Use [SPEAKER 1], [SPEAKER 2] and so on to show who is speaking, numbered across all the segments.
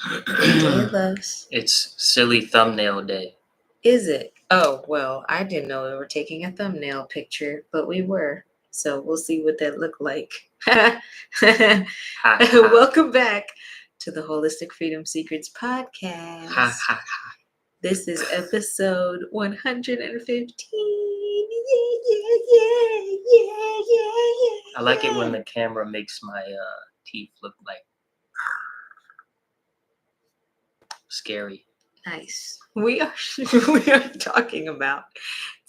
[SPEAKER 1] Good day, loves.
[SPEAKER 2] It's silly thumbnail day.
[SPEAKER 1] Is it? Oh, well, I didn't know we were taking a thumbnail picture, but we were. So we'll see what that looked like.
[SPEAKER 2] Ha, ha,
[SPEAKER 1] Welcome back to the Holistic Freedom Secrets
[SPEAKER 2] ha,
[SPEAKER 1] podcast.
[SPEAKER 2] ha, ha.
[SPEAKER 1] This is episode 115. Yeah.
[SPEAKER 2] I like it when the camera makes my teeth look like scary.
[SPEAKER 1] Nice. We are talking about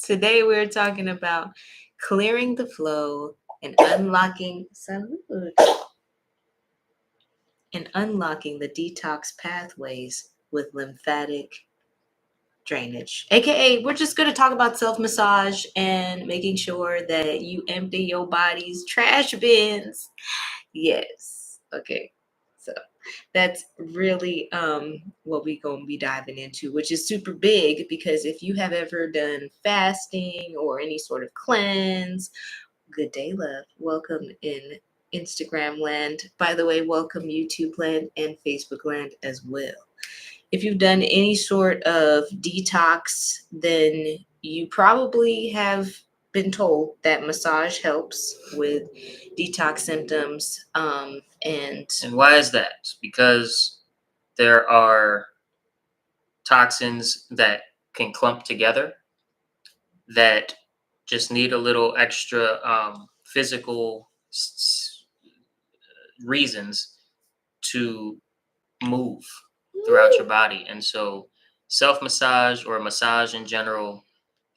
[SPEAKER 1] today. We're talking about clearing the flow and unlocking the detox pathways with lymphatic drainage. AKA, we're just going to talk about self-massage and making sure that you empty your body's trash bins. Yes. Okay. So that's really what we're going to be diving into, which is super big because if you have ever done fasting or any sort of cleanse, good day, love. Welcome in Instagram land. By the way, welcome YouTube land and Facebook land as well. If you've done any sort of detox, then you probably have been told that massage helps with detox symptoms. And
[SPEAKER 2] why is that? Because there are toxins that can clump together that just need a little extra physical reasons to move throughout your body. And so self-massage or massage in general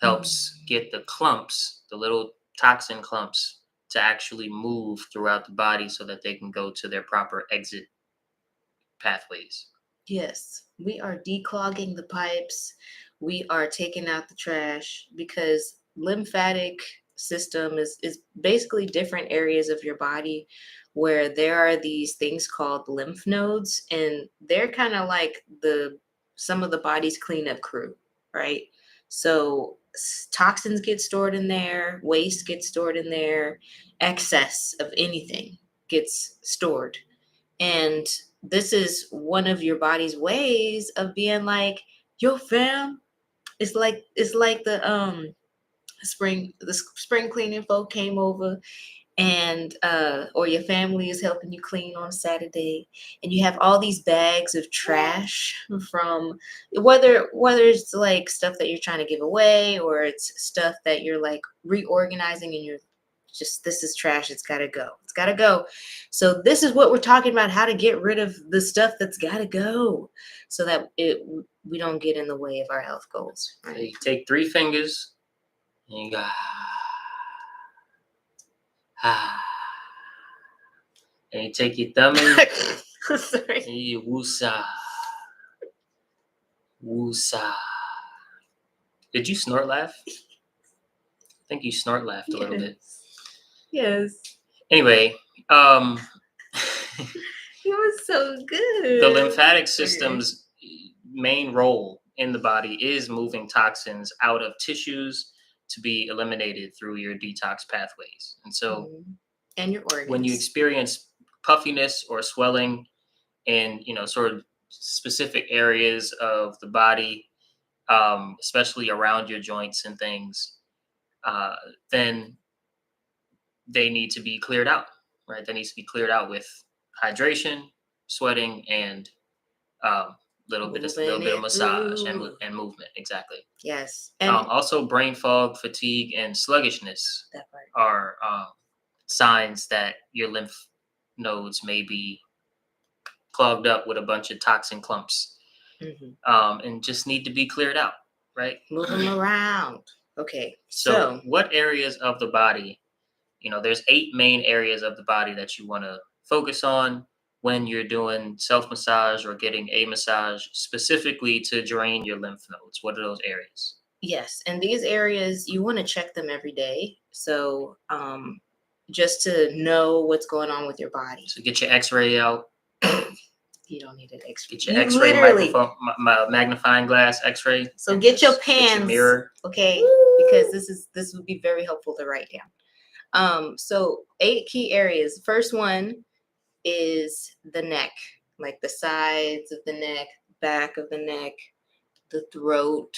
[SPEAKER 2] helps get the clumps, the little toxin clumps, to actually move throughout the body so that they can go to their proper exit pathways.
[SPEAKER 1] Yes, we are declogging the pipes. We are taking out the trash because lymphatic system is basically different areas of your body where there are these things called lymph nodes, and they're kind of like some of the body's cleanup crew, right? So toxins get stored in there, waste gets stored in there, excess of anything gets stored. And this is one of your body's ways of being like, yo, fam. It's like the spring cleaning folk came over, and or your family is helping you clean on Saturday, and you have all these bags of trash from whether it's like stuff that you're trying to give away or it's stuff that you're like reorganizing, and you're just, this is trash, it's gotta go. So this is what we're talking about, how to get rid of the stuff that's gotta go so that we don't get in the way of our health goals, right?
[SPEAKER 2] So you take 3 fingers and you go and you take your thumb and you woosah. Did you snort laugh? I think you snort laughed a little bit.
[SPEAKER 1] Yes.
[SPEAKER 2] Anyway,
[SPEAKER 1] It was so good.
[SPEAKER 2] The lymphatic system's main role in the body is moving toxins out of tissues to be eliminated through your detox pathways. And so
[SPEAKER 1] and your organs.
[SPEAKER 2] When you experience puffiness or swelling in, sort of specific areas of the body, especially around your joints and things, then they need to be cleared out, right? That needs to be cleared out with hydration, sweating, and little bit of massage and movement. Exactly.
[SPEAKER 1] Yes.
[SPEAKER 2] And also brain fog, fatigue, and sluggishness are signs that your lymph nodes may be clogged up with a bunch of toxin clumps, and just need to be cleared out, right?
[SPEAKER 1] Move them around. Okay.
[SPEAKER 2] So what areas of the body, there's 8 main areas of the body that you want to focus on when you're doing self-massage or getting a massage specifically to drain your lymph nodes. What are those areas?
[SPEAKER 1] Yes. And these areas, you want to check them every day. So just to know what's going on with your body.
[SPEAKER 2] So get your x-ray out.
[SPEAKER 1] You don't need an x-ray.
[SPEAKER 2] Get your x-ray magnifying glass x-ray.
[SPEAKER 1] So get your pens.
[SPEAKER 2] Get your mirror.
[SPEAKER 1] Okay. Because this would be very helpful to write down. So 8 key areas. First one is the neck. like the sides of the neck, back of the neck, the throat,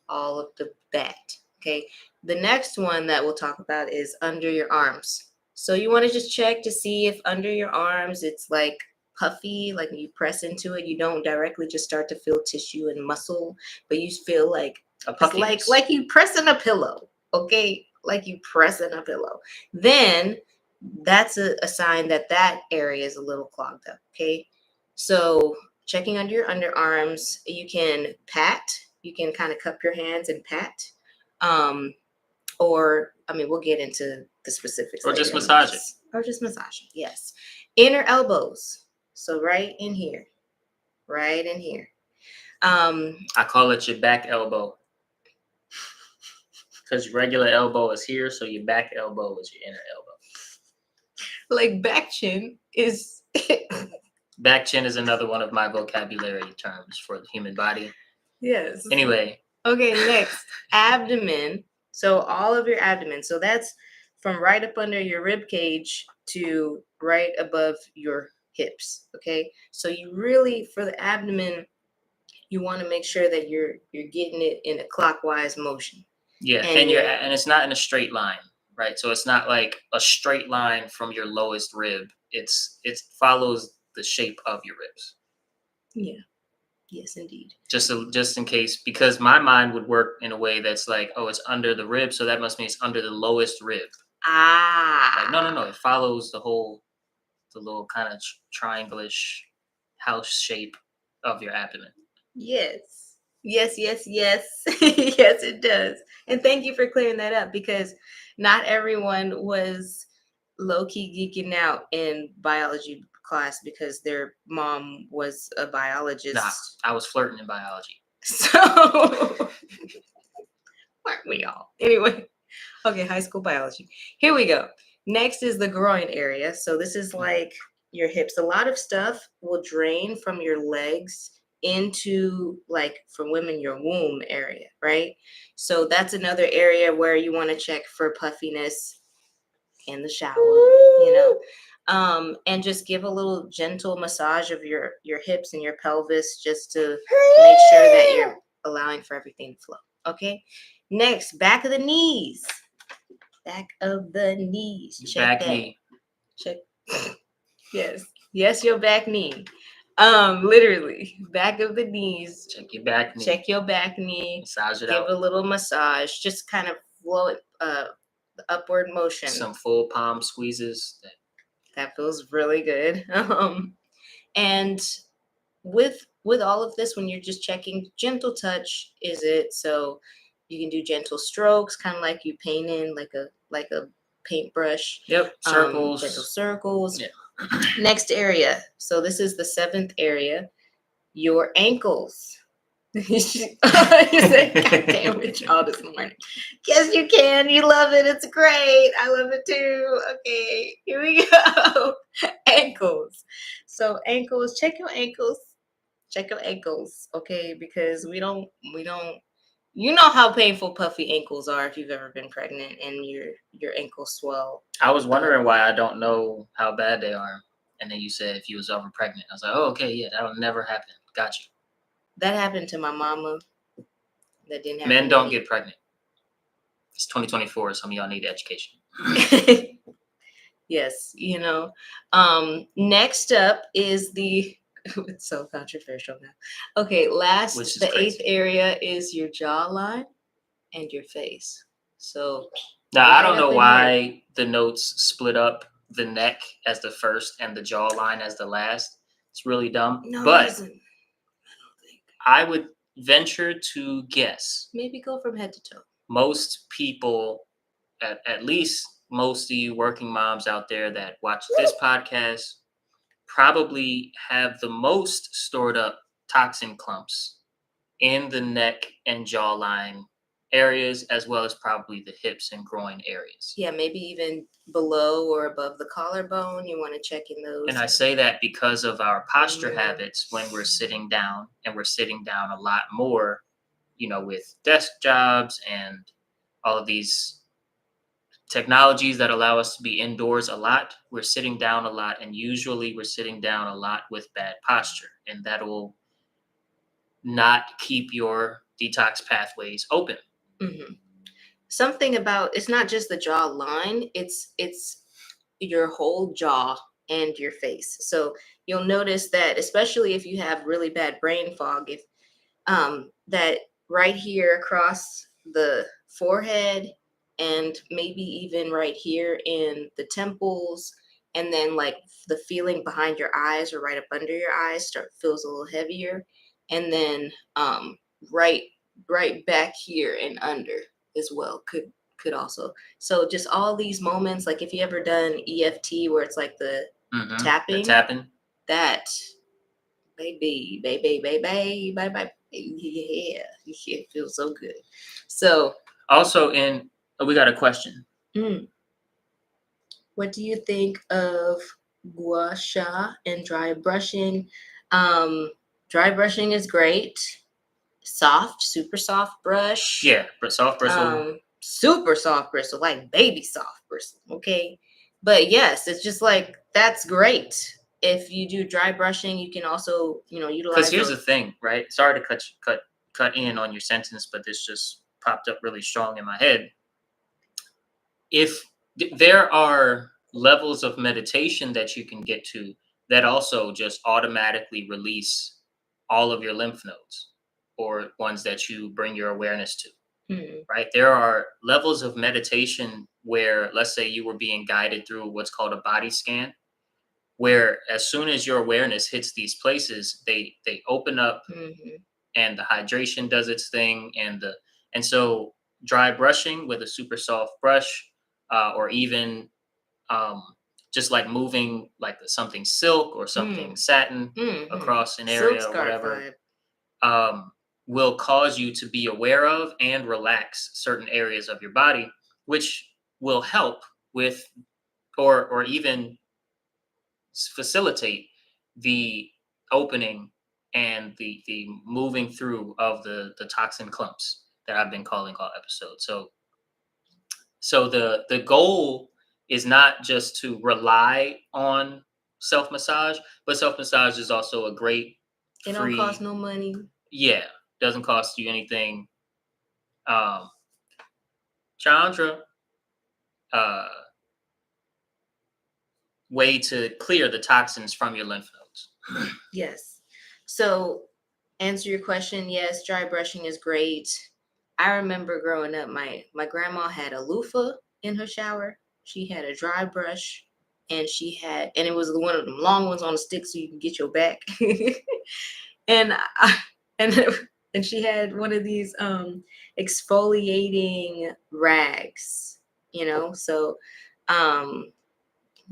[SPEAKER 1] all of that. Okay. The next one that we'll talk about is under your arms. So you want to just check to see if under your arms it's like puffy, like you press into it, you don't directly just start to feel tissue and muscle, but you feel like
[SPEAKER 2] A
[SPEAKER 1] it's
[SPEAKER 2] puffiness.
[SPEAKER 1] like you pressing a pillow. Okay, like you pressing a pillow. Then that's a sign that that area is a little clogged up. Okay, so checking under your underarms, you can pat. You can kind of cup your hands and pat. Or I mean, we'll get into the specifics
[SPEAKER 2] Or
[SPEAKER 1] later.
[SPEAKER 2] just massage it.
[SPEAKER 1] Or just massage it. Yes. Inner elbows. So right in here. Right in here.
[SPEAKER 2] I call it your back elbow. Because your regular elbow is here, so your back elbow is your inner elbow.
[SPEAKER 1] Like back chin is
[SPEAKER 2] Back chin is another one of my vocabulary terms for the human body.
[SPEAKER 1] yes.
[SPEAKER 2] Anyway.
[SPEAKER 1] Okay, next, abdomen. So all of your abdomen. So that's from right up under your rib cage to right above your hips. Okay. So you really, for the abdomen, you want to make sure that you're getting it in a clockwise motion.
[SPEAKER 2] Yeah, and it's not in a straight line, right? So it's not like a straight line from your lowest rib. It follows the shape of your ribs.
[SPEAKER 1] Yeah. Yes, indeed.
[SPEAKER 2] Just in case, because my mind would work in a way that's like, oh, it's under the rib, so that must mean it's under the lowest rib. Like no, it follows the little kind of triangle-ish house shape of your abdomen.
[SPEAKER 1] Yes. Yes. Yes, it does. And thank you for clearing that up, because not everyone was low-key geeking out in biology class because their mom was a biologist.
[SPEAKER 2] Nah, I was flirting in biology.
[SPEAKER 1] So aren't we all? Anyway, okay, high school biology. Here we go. Next is the groin area. So this is like your hips. A lot of stuff will drain from your legs into, like for women, your womb area, right? So that's another area where you want to check for puffiness in the shower, and just give a little gentle massage of your hips and your pelvis, just to make sure that you're allowing for everything to flow. Okay. Next, back of the knees. Back of the knees.
[SPEAKER 2] Check back knee.
[SPEAKER 1] Check. Yes, your back knee. Literally, back of the knees.
[SPEAKER 2] Check your back knee.
[SPEAKER 1] Check your back knee.
[SPEAKER 2] Massage it
[SPEAKER 1] Give
[SPEAKER 2] out.
[SPEAKER 1] a little massage. Just kind of flow it, the upward motion.
[SPEAKER 2] Some full palm squeezes.
[SPEAKER 1] That feels really good. And with all of this, when you're just checking, gentle touch is it. So you can do gentle strokes, kind of like you painting like a paintbrush.
[SPEAKER 2] Yep. Circles.
[SPEAKER 1] Gentle circles.
[SPEAKER 2] Yeah.
[SPEAKER 1] Next area. So this is the 7th area. Your ankles. You said, God damn it, y'all, this morning. Yes, you can. You love it. It's great. I love it too. Okay, here we go. Ankles. So ankles, check your ankles. Check your ankles, okay? Because we don't. You know how painful puffy ankles are if you've ever been pregnant and your ankles swell.
[SPEAKER 2] I was wondering why I don't know how bad they are, and then you said if you was ever pregnant. I was like, oh, okay, yeah, that'll never happen. Got you.
[SPEAKER 1] That happened to my mama. That didn't happen.
[SPEAKER 2] Men don't get pregnant. It's 2024. Some of y'all need education.
[SPEAKER 1] Yes, Next up is the. It's so controversial now. Okay, the 8th area is your jawline and your face. So
[SPEAKER 2] now I don't know why the notes split up the neck as the first and the jawline as the last. It's really dumb.
[SPEAKER 1] No,
[SPEAKER 2] but
[SPEAKER 1] it isn't. I don't think.
[SPEAKER 2] I would venture to guess.
[SPEAKER 1] Maybe go from head to toe.
[SPEAKER 2] Most people, at least most of you working moms out there that watch this podcast, probably have the most stored up toxin clumps in the neck and jawline areas, as well as probably the hips and groin areas.
[SPEAKER 1] Yeah, maybe even below or above the collarbone. You want to check in those.
[SPEAKER 2] And I say that because of our posture habits when we're sitting down, and we're sitting down a lot more, with desk jobs and all of these technologies that allow us to be indoors a lot, we're sitting down a lot, and usually we're sitting down a lot with bad posture, and that will not keep your detox pathways open.
[SPEAKER 1] Hmm. Something about it's not just the jaw line, it's your whole jaw and your face. So you'll notice that, especially if you have really bad brain fog, if that right here across the forehead, and maybe even right here in the temples, and then like the feeling behind your eyes or right up under your eyes feels a little heavier, and then right right back here and under as well could also. So just all these moments, like if you ever done EFT where it's like the
[SPEAKER 2] The
[SPEAKER 1] tapping,
[SPEAKER 2] tapping.
[SPEAKER 1] that baby, bye bye. Yeah, it feels so good. So,
[SPEAKER 2] Also, we got a question.
[SPEAKER 1] mm, what do you think of gua sha and dry brushing? Um, Dry brushing is great. Soft, super soft brush.
[SPEAKER 2] Yeah, but soft bristle.
[SPEAKER 1] Super soft bristle, like baby soft bristle. Okay. But yes, it's just like that's great. If you do dry brushing, you can also,
[SPEAKER 2] Because
[SPEAKER 1] utilize
[SPEAKER 2] here's the
[SPEAKER 1] those.
[SPEAKER 2] thing, right? Sorry to cut in on your sentence, but this just popped up really strong in my head. If there are levels of meditation that you can get to that also just automatically release all of your lymph nodes, or ones that you bring your awareness to,
[SPEAKER 1] Hmm.
[SPEAKER 2] right? There are levels of meditation where, let's say, you were being guided through what's called a body scan, where as soon as your awareness hits these places, they open up,
[SPEAKER 1] Hmm.
[SPEAKER 2] and the hydration does its thing, and so dry brushing with a super soft brush, or even um, just like moving like something silk or something
[SPEAKER 1] Mm.
[SPEAKER 2] satin
[SPEAKER 1] Hmm.
[SPEAKER 2] across an
[SPEAKER 1] Silk
[SPEAKER 2] area or
[SPEAKER 1] scarf
[SPEAKER 2] whatever,
[SPEAKER 1] vibe.
[SPEAKER 2] um, will cause you to be aware of and relax certain areas of your body, which will help with, or even facilitate the opening and the moving through of the toxin clumps that I've been calling all episodes. So the goal is not just to rely on self massage, but self massage is also a great
[SPEAKER 1] It don't cost
[SPEAKER 2] free,
[SPEAKER 1] no money.
[SPEAKER 2] yeah, doesn't cost you anything. Um, Chandra, uh, way to clear the toxins from your lymph nodes.
[SPEAKER 1] Yes. So, answer your question. Yes, dry brushing is great. I remember growing up, my grandma had a loofah in her shower. She had a dry brush, and and it was one of them long ones on a stick, so you can get your back. and I, and and she had one of these exfoliating rags. So um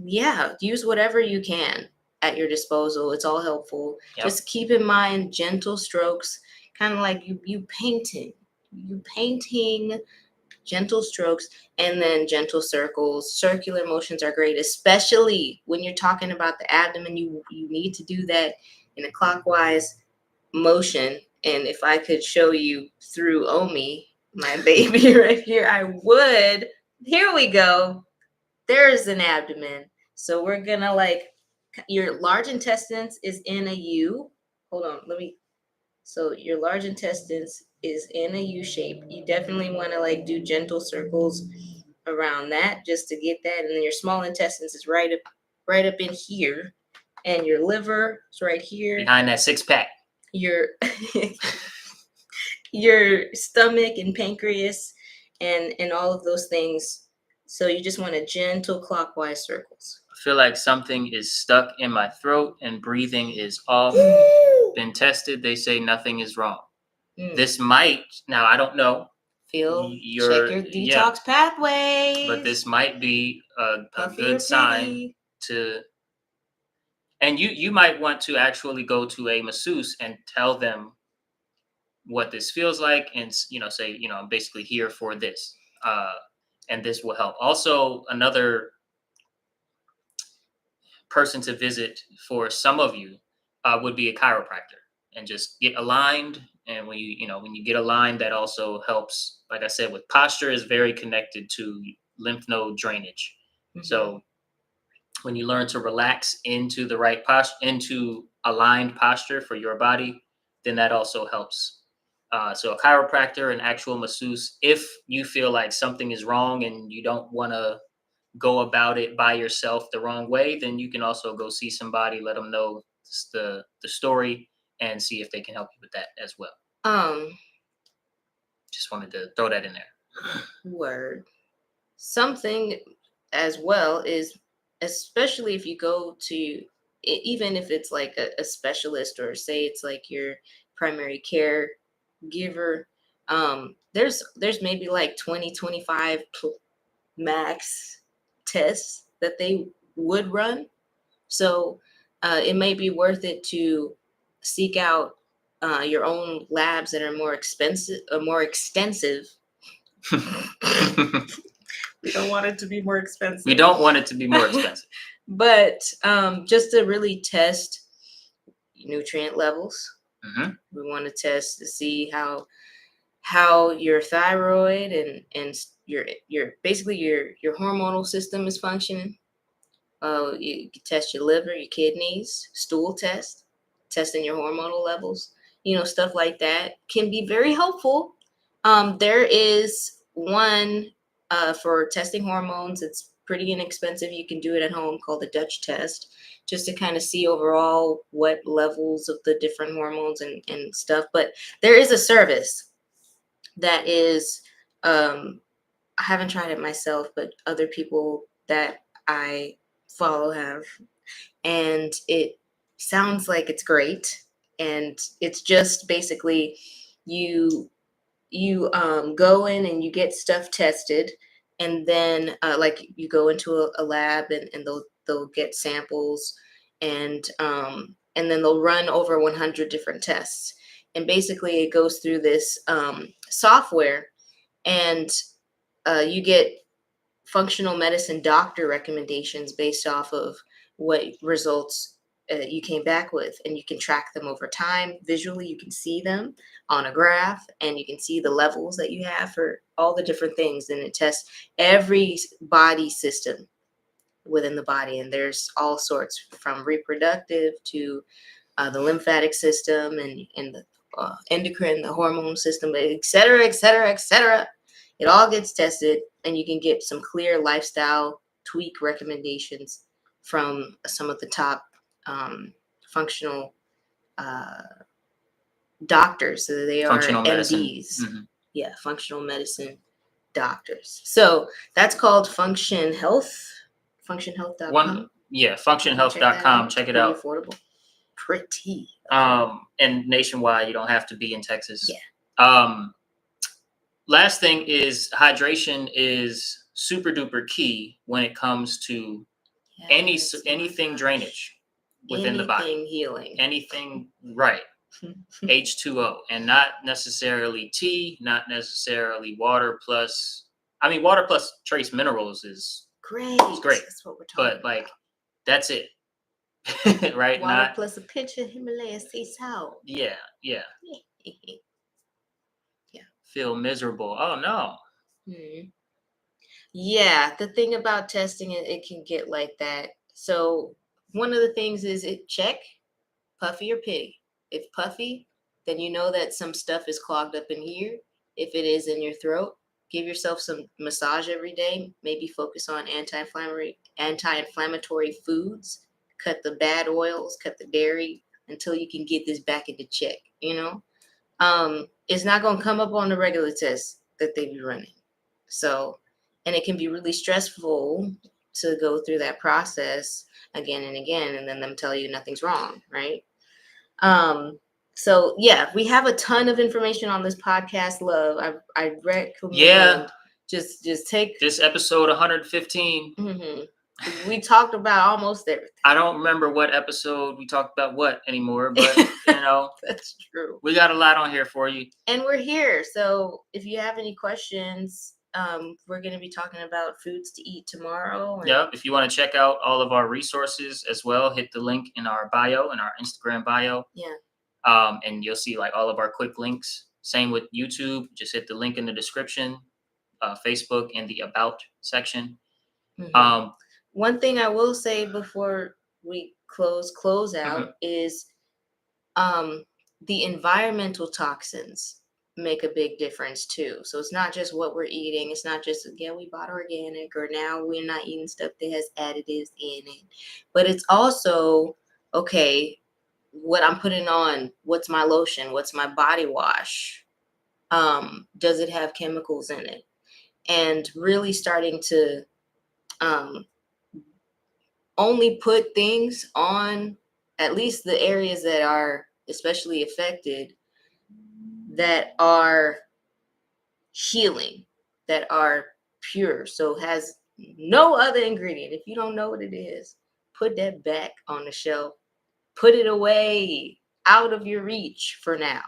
[SPEAKER 1] yeah, use whatever you can at your disposal. It's all helpful.
[SPEAKER 2] Yep.
[SPEAKER 1] Just keep in mind gentle strokes, kind of like you painting, gentle strokes, and then gentle circles. Circular motions are great, especially when you're talking about the abdomen. You need to do that in a clockwise motion. And if I could show you through Omi, my baby right here, I would. Here we go. There's an abdomen. So we're gonna your large intestines is in a U. Hold on, so your large intestines is in a U shape. You definitely want to do gentle circles around that just to get that. And then your small intestines is right up in here. And your liver is right here.
[SPEAKER 2] Behind that six pack.
[SPEAKER 1] Your your stomach and pancreas and all of those things. So you just want to gentle clockwise circles.
[SPEAKER 2] I feel like something is stuck in my throat and breathing is off. Been tested. They say nothing is wrong.
[SPEAKER 1] Mm.
[SPEAKER 2] This might, now I don't know.
[SPEAKER 1] Check your detox pathways.
[SPEAKER 2] But this might be a
[SPEAKER 1] Puffy
[SPEAKER 2] good
[SPEAKER 1] or
[SPEAKER 2] sign
[SPEAKER 1] pity.
[SPEAKER 2] to, and you might want to actually go to a masseuse and tell them what this feels like, and say, I'm basically here for this, and this will help. Also, another person to visit for some of you would be a chiropractor, and just get aligned. And when you get aligned, that also helps. Like I said, with posture is very connected to lymph node drainage.
[SPEAKER 1] Mhm.
[SPEAKER 2] So when you learn to relax into the right posture, into aligned posture for your body, then that also helps. So a chiropractor, an actual masseuse, if you feel like something is wrong and you don't want to go about it by yourself the wrong way, then you can also go see somebody, let them know the story, and see if they can help you with that as well.
[SPEAKER 1] Um,
[SPEAKER 2] Just wanted to throw that in there.
[SPEAKER 1] Word. Something as well is, especially if you go to, even if it's like a specialist, or say it's like your primary care giver, there's maybe like 20, 25 max tests that they would run. So it may be worth it to seek out your own labs that are more expensive, more extensive. We don't want it to be more expensive.
[SPEAKER 2] We don't want it to be more expensive.
[SPEAKER 1] But just to really test nutrient levels.
[SPEAKER 2] Mm-hmm.
[SPEAKER 1] We want to test to see how your thyroid and your basically your hormonal system is functioning. You can test your liver, your kidneys, stool test, testing your hormonal levels. Stuff like that can be very helpful. There is one for testing hormones. It's pretty inexpensive. You can do it at home, called the Dutch test, just to kind of see overall what levels of the different hormones and stuff. But there is a service that is, I haven't tried it myself, but other people that I follow have, and it sounds like it's great. And it's just basically you go in and you get stuff tested, and then like you go into a lab, and they'll get samples, and then they'll run over 100 different tests, and basically it goes through this software, and you get functional medicine doctor recommendations based off of what results you came back with, and you can track them over time visually. You can see them on a graph, and you can see the levels that you have for all the different things, and it tests every body system within the body, and there's all sorts from reproductive to the lymphatic system, and the endocrine, the hormone system, et cetera, et cetera, et cetera. It all gets tested, and you can get some clear lifestyle tweak recommendations from some of the top functional doctors. So they are
[SPEAKER 2] Functional medicine.
[SPEAKER 1] MDs.
[SPEAKER 2] Mm-hmm.
[SPEAKER 1] Yeah, functional medicine doctors. So that's called Function Health. FunctionHealth.com.
[SPEAKER 2] FunctionHealth.com. Check it out.
[SPEAKER 1] Pretty affordable. Pretty.
[SPEAKER 2] And nationwide, you don't have to be in Texas.
[SPEAKER 1] Yeah.
[SPEAKER 2] Last thing is, hydration is super duper key when it comes to anything drainage within the body.
[SPEAKER 1] Anything healing.
[SPEAKER 2] Anything, right. H2O, and not necessarily tea, not necessarily water plus. I mean, water plus trace minerals is
[SPEAKER 1] great.
[SPEAKER 2] It's great.
[SPEAKER 1] That's what we're talking
[SPEAKER 2] about. But
[SPEAKER 1] about.
[SPEAKER 2] That's it. Right?
[SPEAKER 1] Water plus a pinch of Himalaya sea salt.
[SPEAKER 2] Yeah. Feel miserable. Oh no.
[SPEAKER 1] Yeah, the thing about testing it can get like that. So one of the things is check puffy or pig. If puffy, then you know that some stuff is clogged up in here. If it is in your throat, give yourself some massage every day. Maybe focus on anti-inflammatory foods. Cut the bad oils, cut the dairy, until you can get this back into check. It's not going to come up on the regular test that they be running. So, and it can be really stressful to go through that process again and again, and then them tell you nothing's wrong, right? So yeah, we have a ton of information on this podcast, love. I recommend just take
[SPEAKER 2] this episode 115.
[SPEAKER 1] Mm-hmm. We talked about almost everything.
[SPEAKER 2] I don't remember what episode we talked about what anymore, but
[SPEAKER 1] that's true.
[SPEAKER 2] We got a lot on here for you,
[SPEAKER 1] and we're here. So if you have any questions, we're going to be talking about foods to eat tomorrow.
[SPEAKER 2] If you want to check out all of our resources as well, hit the link in our bio, in our Instagram bio. And you'll see like all of our quick links. Same with YouTube. Just hit the link in the description. Facebook in the About section.
[SPEAKER 1] Mhm. One thing I will say before we close
[SPEAKER 2] Mhm.
[SPEAKER 1] out is um, the environmental toxins make a big difference too. So it's not just what we're eating. It's not just, yeah, we bought organic or now we're not eating stuff that has additives in it. But it's also, okay, what I'm putting on, what's my lotion, what's my body wash? Does it have chemicals in it? And really starting to um, only put things on at least the areas that are especially affected that are healing, that are pure. So has no other ingredient. If you don't know what it is, put that back on the shelf. Put it away out of your reach for now.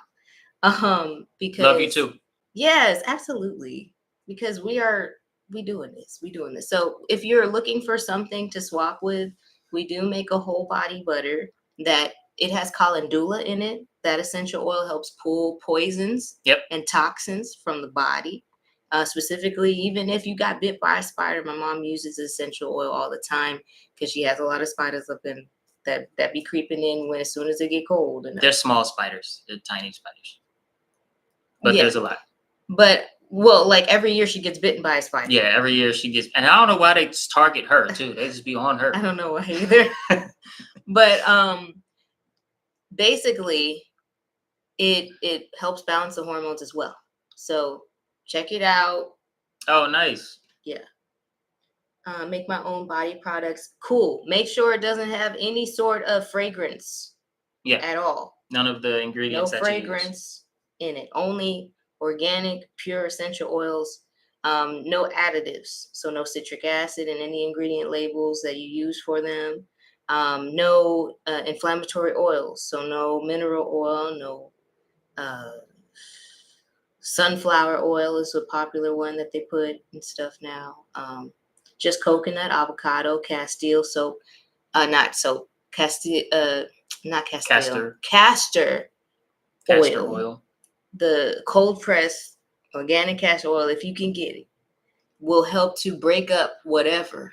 [SPEAKER 2] Love you
[SPEAKER 1] Because
[SPEAKER 2] too.
[SPEAKER 1] yes, absolutely. Because we doing this. We doing this. So if you're looking for something to swap with, we do make a whole body butter that it has calendula in it. That essential oil helps pull poisons
[SPEAKER 2] Yep.
[SPEAKER 1] and toxins from the body. Specifically, even if you got bit by a spider, my mom uses essential oil all the time because she has a lot of spiders up in that be creeping in when as soon as it get cold. And
[SPEAKER 2] They're small spiders. They're tiny spiders. But
[SPEAKER 1] yeah,
[SPEAKER 2] there's a lot.
[SPEAKER 1] but well, like every year she gets bitten by a spider.
[SPEAKER 2] Yeah, every year she gets, and I don't know why they just target her too. They just be on her.
[SPEAKER 1] I don't know why either. But basically it helps balance the hormones as well. So check it out.
[SPEAKER 2] Oh, nice.
[SPEAKER 1] Yeah. Make my own body products. Cool. Make sure it doesn't have any sort of fragrance
[SPEAKER 2] Yeah.
[SPEAKER 1] at all.
[SPEAKER 2] None of the
[SPEAKER 1] No
[SPEAKER 2] ingredients that you use.
[SPEAKER 1] fragrance in it. Only organic, pure essential oils. No additives. So no citric acid in any ingredient labels that you use for them. No inflammatory oils. So no mineral oil. No sunflower oil is a popular one that they put and stuff now. Just coconut, avocado, Castile soap. Not soap. Castile. Not Castile. Castor
[SPEAKER 2] Castor
[SPEAKER 1] oil.
[SPEAKER 2] oil.
[SPEAKER 1] The cold pressed organic castor oil, if you can get it, will help to break up whatever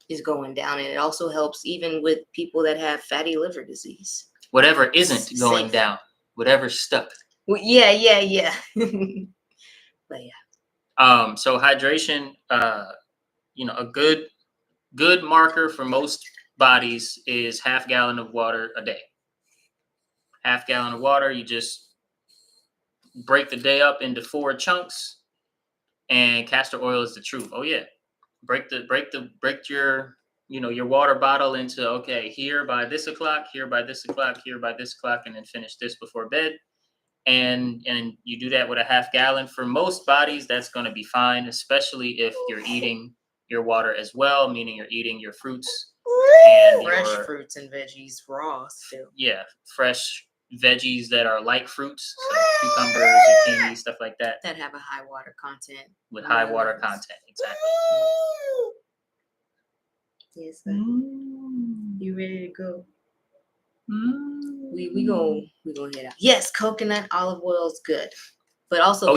[SPEAKER 1] is going down. And it also helps even with people that have fatty liver disease.
[SPEAKER 2] Whatever isn't going
[SPEAKER 1] Safe.
[SPEAKER 2] down. Whatever's stuck.
[SPEAKER 1] Well, yeah. But yeah.
[SPEAKER 2] So hydration, a good marker for most bodies is half gallon of water a day. Half gallon of water, you just break the day up into 4 chunks, and castor oil is the truth. Oh yeah. Break your your water bottle into, okay, here by this o'clock, here by this o'clock, here by this o'clock, and then finish this before bed. And you do that with a half gallon. For most bodies, that's going to be fine, especially if you're eating your water as well, meaning you're eating your fruits and
[SPEAKER 1] Fresh
[SPEAKER 2] your
[SPEAKER 1] fruits and veggies raw still.
[SPEAKER 2] fresh veggies that are like fruits, so cucumbers, zucchini, stuff like that,
[SPEAKER 1] That have a high water content.
[SPEAKER 2] with high water content. Exactly.
[SPEAKER 1] Yes, sir. You ready to go? We gonna head out. Yes, coconut olive oil is good, but also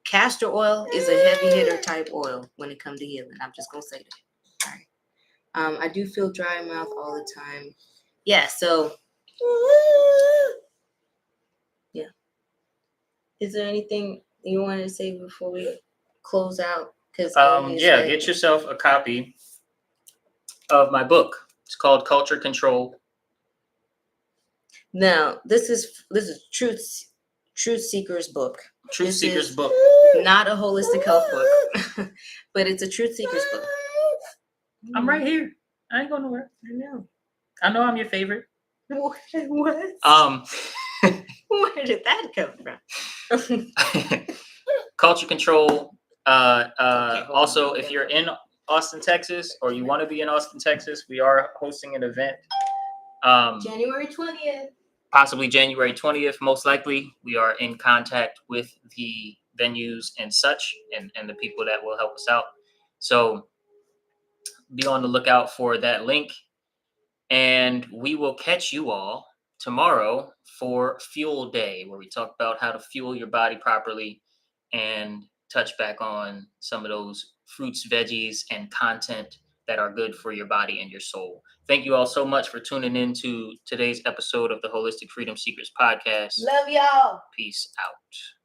[SPEAKER 1] castor oil is a heavy hitter type oil when it comes to healing. I'm just gonna say that. All right. I do feel dry mouth all the time. Yeah. So yeah. Is there anything you wanted to say before we close out? Because
[SPEAKER 2] get yourself a copy of my book. It's called Culture Control.
[SPEAKER 1] Now this is Truth Seeker's book.
[SPEAKER 2] Truth Seeker's book.
[SPEAKER 1] Not a holistic health book, but it's a Truth Seeker's book.
[SPEAKER 2] I'm right here. I ain't going nowhere. I know I'm your favorite.
[SPEAKER 1] What? Where did that come from?
[SPEAKER 2] Culture Control. Also, if you're in Austin, Texas, or you want to be in Austin, Texas, we are hosting an event.
[SPEAKER 1] January 20th.
[SPEAKER 2] Possibly January 20th, most likely. We are in contact with the venues and such, and the people that will help us out. So be on the lookout for that link. And we will catch you all tomorrow for Fuel Day, where we talk about how to fuel your body properly and touch back on some of those fruits, veggies, and content that are good for your body and your soul. Thank you all so much for tuning in to today's episode of the Holistic Freedom Secrets podcast.
[SPEAKER 1] Love y'all.
[SPEAKER 2] Peace out.